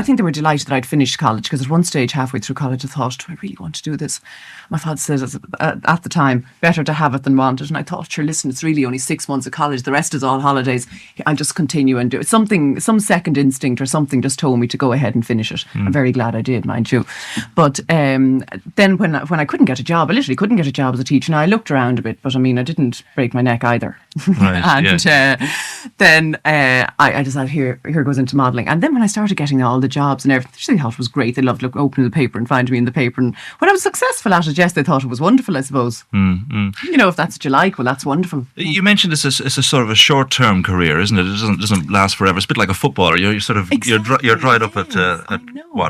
think they were delighted that I'd finished college because at one stage, halfway through college, I thought, do I really want to do this? My father said at the time, better to have it than want it. And I thought, sure, listen, it's really only 6 months of college. The rest is all holidays. I'll just continue and do it. Some second instinct or something just told me to go ahead and finish it. I'm very glad I did, mind you. But then when I couldn't get a job, I literally couldn't get a job as a teacher. Now, I looked around a bit, but I didn't break my neck either. Right, and then I decided, here goes into modelling. And then when I started getting all the jobs and everything, they thought it was great. They loved opening the paper and finding me in the paper. And when I was successful at it, yes, they thought it was wonderful, I suppose. You know, if that's what you like, well, that's wonderful. You mentioned it's a sort of a short-term career, isn't it? It doesn't last forever. It's a bit like a footballer. You're sort of you're dried up at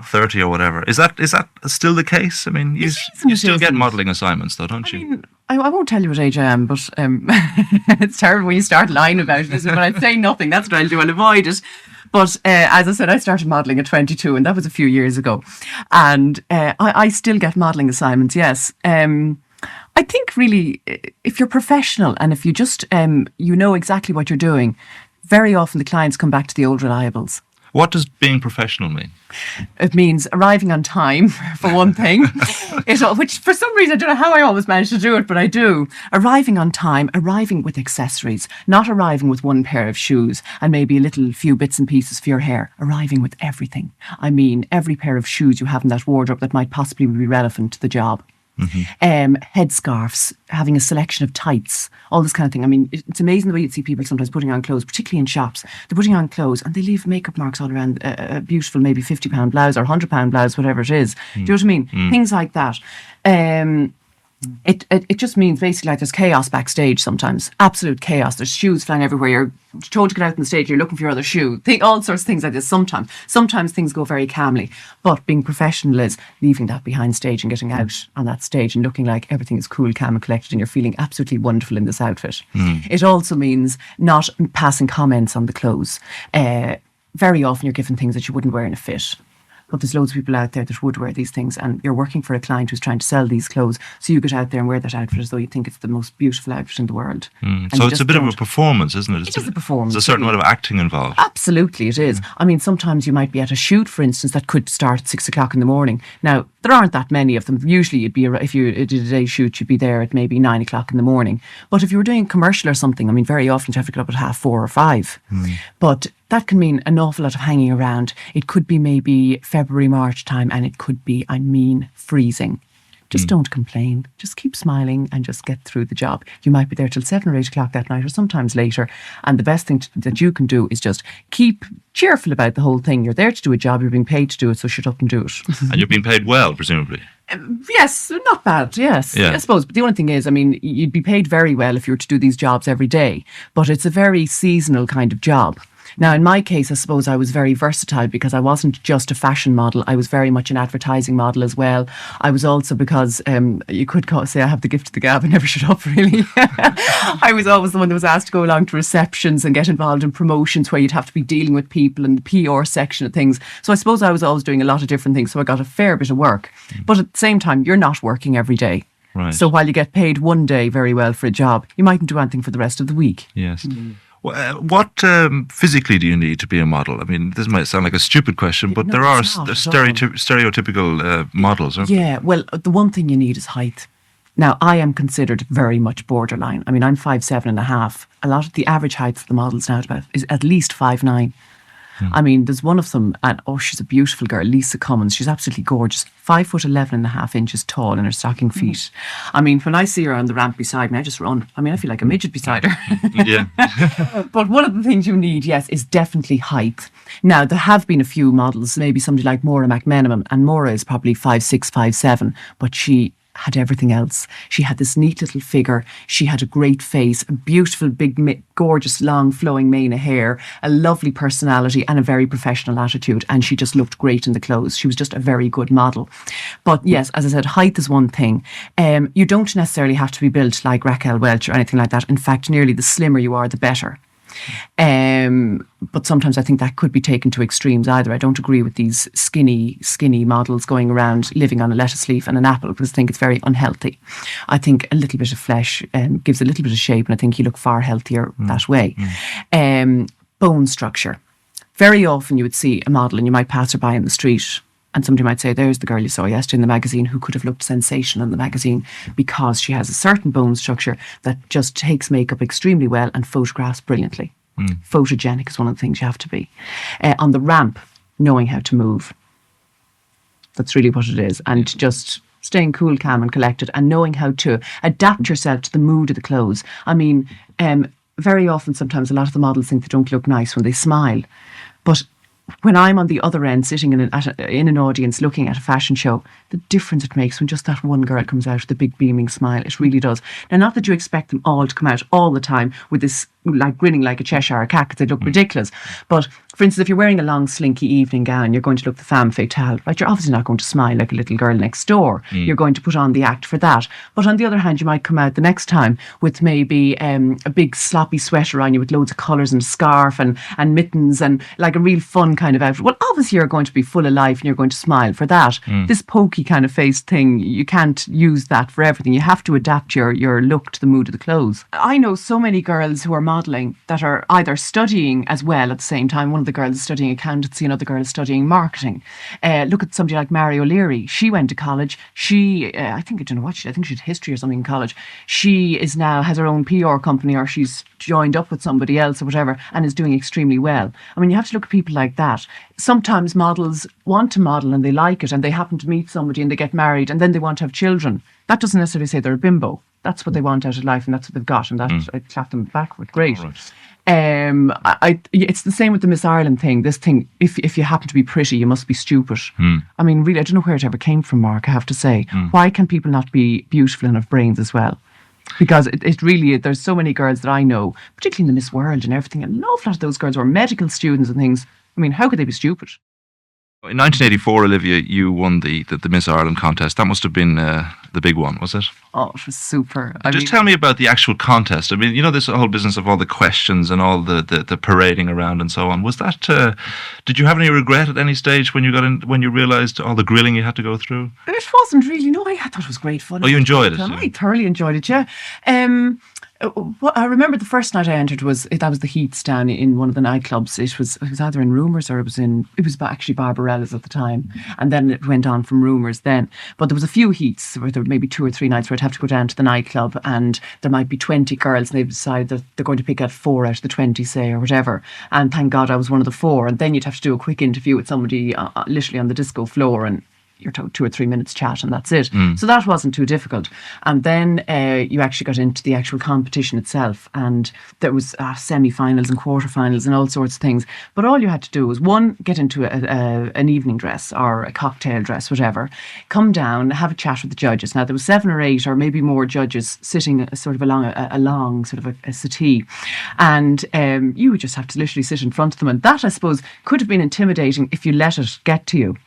30 or whatever. Is that still the case? You still get modelling assignments, though, don't you? I won't tell you what age I am, but it's terrible when you start lying about it. But I'd say nothing. That's what I'll do. I'll avoid it. But as I said, I started modelling at 22 and that was a few years ago. And I still get modelling assignments, yes. I think really, if you're professional and if you just, you know exactly what you're doing, very often the clients come back to the old reliables. What does being professional mean? It means arriving on time, for one thing, which for some reason, I don't know how I always manage to do it, but I do. Arriving on time, arriving with accessories, not arriving with one pair of shoes and maybe a few bits and pieces for your hair, arriving with everything. Every pair of shoes you have in that wardrobe that might possibly be relevant to the job. Headscarves, having a selection of tights, all this kind of thing. It's amazing the way you see people sometimes putting on clothes, particularly in shops. They're putting on clothes and they leave makeup marks all around a beautiful maybe £50 blouse or £100 blouse, whatever it is. Do you know what I mean? Things like that. It just means basically like there's chaos backstage sometimes. Absolute chaos. There's shoes flying everywhere. You're told to get out on the stage. You're looking for your other shoe. All sorts of things like this sometimes. Sometimes things go very calmly. But being professional is leaving that behind stage and getting out on that stage and looking like everything is cool, calm and collected and you're feeling absolutely wonderful in this outfit. It also means not passing comments on the clothes. Very often you're given things that you wouldn't wear in a fit. But there's loads of people out there that would wear these things, and you're working for a client who's trying to sell these clothes. So you get out there and wear that outfit as though you think it's the most beautiful outfit in the world. So it's a bit of a performance, isn't it? It is a performance. There's a certain amount of acting involved. Absolutely, it is. I mean, sometimes you might be at a shoot, for instance, that could start at 6 o'clock in the morning. Now, there aren't that many of them. Usually, if you did a day shoot, you'd be there at maybe 9 o'clock in the morning. But if you were doing a commercial or something, I mean, very often you have to get up at 4:30 or 5. But that can mean an awful lot of hanging around. It could be maybe February, March time, and it could be, freezing. Just don't complain. Just keep smiling and just get through the job. You might be there till 7 or 8 o'clock that night or sometimes later. And the best thing that you can do is just keep cheerful about the whole thing. You're there to do a job. You're being paid to do it, so shut up and do it. And you're being paid well, presumably. Yes, not bad, yes. Yeah. I suppose. But the only thing is, I mean, you'd be paid very well if you were to do these jobs every day. But it's a very seasonal kind of job. Now, in my case, I suppose I was very versatile because I wasn't just a fashion model. I was very much an advertising model as well. I was also, because you could say I have the gift of the gab, I never shut up, really. I was always the one that was asked to go along to receptions and get involved in promotions where you'd have to be dealing with people in the PR section of things. So I suppose I was always doing a lot of different things. So I got a fair bit of work. But at the same time, you're not working every day. Right. So while you get paid one day very well for a job, you mightn't do anything for the rest of the week. Yes. What physically do you need to be a model? I mean, this might sound like a stupid question, but there are stereotypical models, aren't there? Yeah, well, the one thing you need is height. Now, I am considered very much borderline. I mean, I'm 5'7.5". A lot of the average height of the models now is at least 5'9". I mean, there's one of them, and she's a beautiful girl, Lisa Cummins. She's absolutely gorgeous. 5'11.5" tall in her stocking feet. I mean, when I see her on the ramp beside me, I just run. I mean, I feel like a midget beside her. Yeah. But one of the things you need, yes, is definitely height. Now, there have been a few models, maybe somebody like Maura McMenamin, and Maura is probably 5'6", 5'7", but she had everything else. She had this neat little figure. She had a great face, a beautiful, big, gorgeous, long, flowing mane of hair, a lovely personality and a very professional attitude. And she just looked great in the clothes. She was just a very good model. But yes, as I said, height is one thing. You don't necessarily have to be built like Raquel Welch or anything like that. In fact, nearly the slimmer you are, the better. But sometimes I think that could be taken to extremes either. I don't agree with these skinny models going around living on a lettuce leaf and an apple, because I think it's very unhealthy. I think a little bit of flesh gives a little bit of shape, and I think you look far healthier that way. Bone structure. Very often you would see a model and you might pass her by in the street, and somebody might say, there's the girl you saw yesterday in the magazine who could have looked sensational in the magazine, because she has a certain bone structure that just takes makeup extremely well and photographs brilliantly. Photogenic is one of the things you have to be. On the ramp, knowing how to move. That's really what it is. And just staying cool, calm and collected, and knowing how to adapt yourself to the mood of the clothes. I mean, very often, sometimes a lot of the models think they don't look nice when they smile. But when I'm on the other end, sitting in an audience looking at a fashion show, the difference it makes when just that one girl comes out with a big beaming smile, it really does. Now, not that you expect them all to come out all the time with this, like, grinning like a Cheshire cat, because they look ridiculous. But, for instance, if you're wearing a long, slinky evening gown, you're going to look the femme fatale, right? You're obviously not going to smile like a little girl next door. You're going to put on the act for that. But on the other hand, you might come out the next time with maybe a big sloppy sweater on you with loads of colours and a scarf and mittens and like a real fun kind of outfit. Well, obviously you're going to be full of life and you're going to smile for that. This pokey kind of face thing, you can't use that for everything. You have to adapt your look to the mood of the clothes. I know so many girls who are modelling that are either studying as well at the same time. One of the girls is studying accountancy, another girl is studying marketing. Look at somebody like Mary O'Leary. She went to college. I think she did history or something in college. She is now has her own PR company, or she's joined up with somebody else or whatever, and is doing extremely well. I mean, you have to look at people like that. Sometimes models want to model and they like it, and they happen to meet somebody and they get married and then they want to have children. That doesn't necessarily say they're a bimbo. That's what they want out of life, and that's what they've got, and that I clap them back with. Great. Right. It's the same with the Miss Ireland thing. This thing, if you happen to be pretty, you must be stupid. I mean, really, I don't know where it ever came from, Mark, I have to say. Why can people not be beautiful and have brains as well? Because it really, there's so many girls that I know, particularly in the Miss World and everything, and an awful lot of those girls were medical students and things. I mean, how could they be stupid? In 1984, Olivia, you won the Miss Ireland contest. That must have been the big one, was it? Oh, it was super. Just tell me about the actual contest. I mean, you know, this whole business of all the questions and all the parading around and so on. Was that? Did you have any regret at any stage when you realised all the grilling you had to go through? It wasn't really. No, I thought it was great fun. Oh, you enjoyed it? I thoroughly enjoyed it. Yeah. I remember the first night I entered was the Heats down in one of the nightclubs. It was either in Rumours or it was actually Barbarella's at the time, and then it went on from Rumours then. But there was a few Heats where there were maybe 2 or 3 nights where I'd have to go down to the nightclub, and there might be 20 girls, and they decide that they're going to pick out 4 out of the 20, say, or whatever. And thank God I was one of the 4. And then you'd have to do a quick interview with somebody literally on the disco floor, and you're told 2 or 3 minutes chat and that's it. So that wasn't too difficult. And then you actually got into the actual competition itself, and there was semi-finals and quarter-finals and all sorts of things. But all you had to do was, one, get into an evening dress or a cocktail dress, whatever, come down, have a chat with the judges. Now, there was 7 or 8 or maybe more judges sitting sort of along a long sort of a settee, and you would just have to literally sit in front of them. And that, I suppose, could have been intimidating if you let it get to you.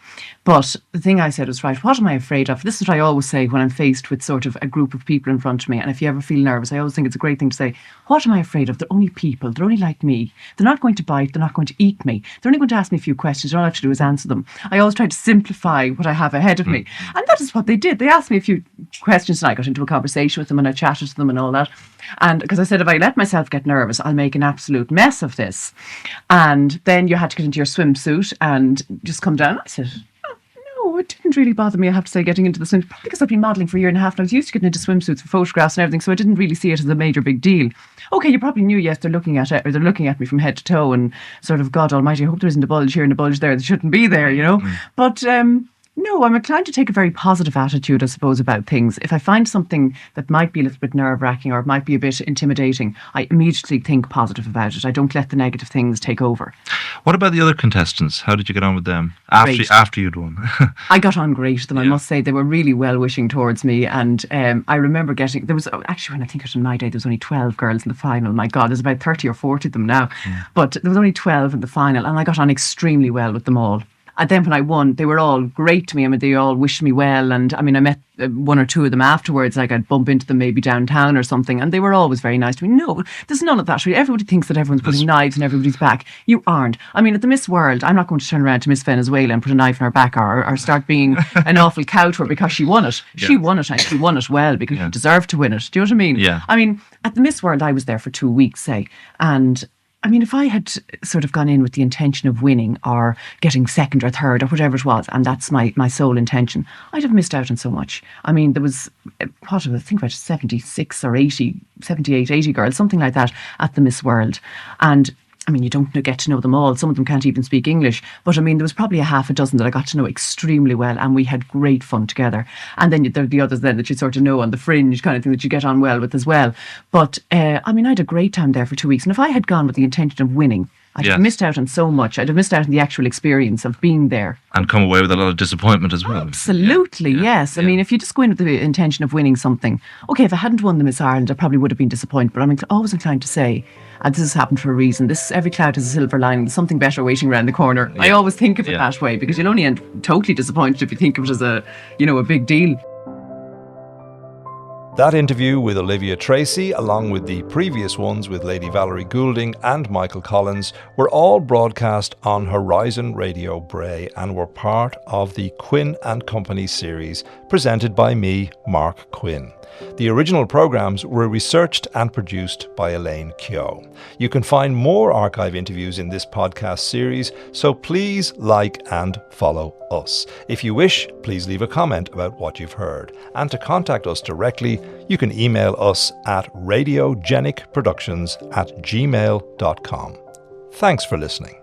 But the thing I said was, right, what am I afraid of? This is what I always say when I'm faced with sort of a group of people in front of me. And if you ever feel nervous, I always think it's a great thing to say, what am I afraid of? They're only people. They're only like me. They're not going to bite. They're not going to eat me. They're only going to ask me a few questions. All I have to do is answer them. I always try to simplify what I have ahead of me. And that is what they did. They asked me a few questions, and I got into a conversation with them, and I chatted to them and all that. And because I said, if I let myself get nervous, I'll make an absolute mess of this. And then you had to get into your swimsuit and just come down. I said, it didn't really bother me, I have to say, getting into the swimsuit, probably because I've been modelling for a year and a half, and I was used to getting into swimsuits for photographs and everything, so I didn't really see it as a major big deal. Okay, you probably knew, yes, they're looking at it, or they're looking at me from head to toe, and sort of, God almighty, I hope there isn't a bulge here and a bulge there that shouldn't be there, you know. But no, I'm inclined to take a very positive attitude, I suppose, about things. If I find something that might be a little bit nerve-wracking or it might be a bit intimidating, I immediately think positive about it. I don't let the negative things take over. What about the other contestants? How did you get on with them after you'd won? I got on great with them, I must say. They were really well-wishing towards me, and I remember there was, actually, when I think of it on my day, there was only 12 girls in the final. My God, there's about 30 or 40 of them now. But there was only 12 in the final, and I got on extremely well with them all. And then when I won, they were all great to me. I mean, they all wished me well. And I mean, I met 1 or 2 of them afterwards. Like, I'd bump into them maybe downtown or something. And they were always very nice to me. No, there's none of that. Really. Everybody thinks that everyone's putting knives in everybody's back. You aren't. I mean, at the Miss World, I'm not going to turn around to Miss Venezuela and put a knife in her back or start being an awful cow to her because she won it. Yeah. She won it, and she won it well because she deserved to win it. Do you know what I mean? Yeah. I mean, at the Miss World, I was there for 2 weeks, say. And I mean, if I had sort of gone in with the intention of winning or getting second or third or whatever it was, and that's my sole intention, I'd have missed out on so much. I mean, there was, I think about 76 or 80, 78, 80 girls, something like that, at the Miss World. And I mean, you don't get to know them all. Some of them can't even speak English. But I mean, there was probably a half a dozen that I got to know extremely well, and we had great fun together. And then there are the others then that you sort of know on the fringe kind of thing that you get on well with as well. But I mean, I had a great time there for 2 weeks. And if I had gone with the intention of winning, I'd have missed out on so much. I'd have missed out on the actual experience of being there. And come away with a lot of disappointment as well. Absolutely, yes. I mean, if you just go in with the intention of winning something, okay, if I hadn't won the Miss Ireland, I probably would have been disappointed. But I'm always inclined to say, and this has happened for a reason, every cloud has a silver lining. There's something better waiting around the corner. I always think of it that way, because you'll only end totally disappointed if you think of it as a big deal. That interview with Olivia Tracey, along with the previous ones with Lady Valerie Goulding and Michael Collins, were all broadcast on Horizon Radio Bray and were part of the Quinn and Company series presented by me, Mark Quinn. The original programmes were researched and produced by Elaine Keogh. You can find more archive interviews in this podcast series, so please like and follow us. If you wish, please leave a comment about what you've heard. And to contact us directly, you can email us at radiogenicproductions@gmail.com. Thanks for listening.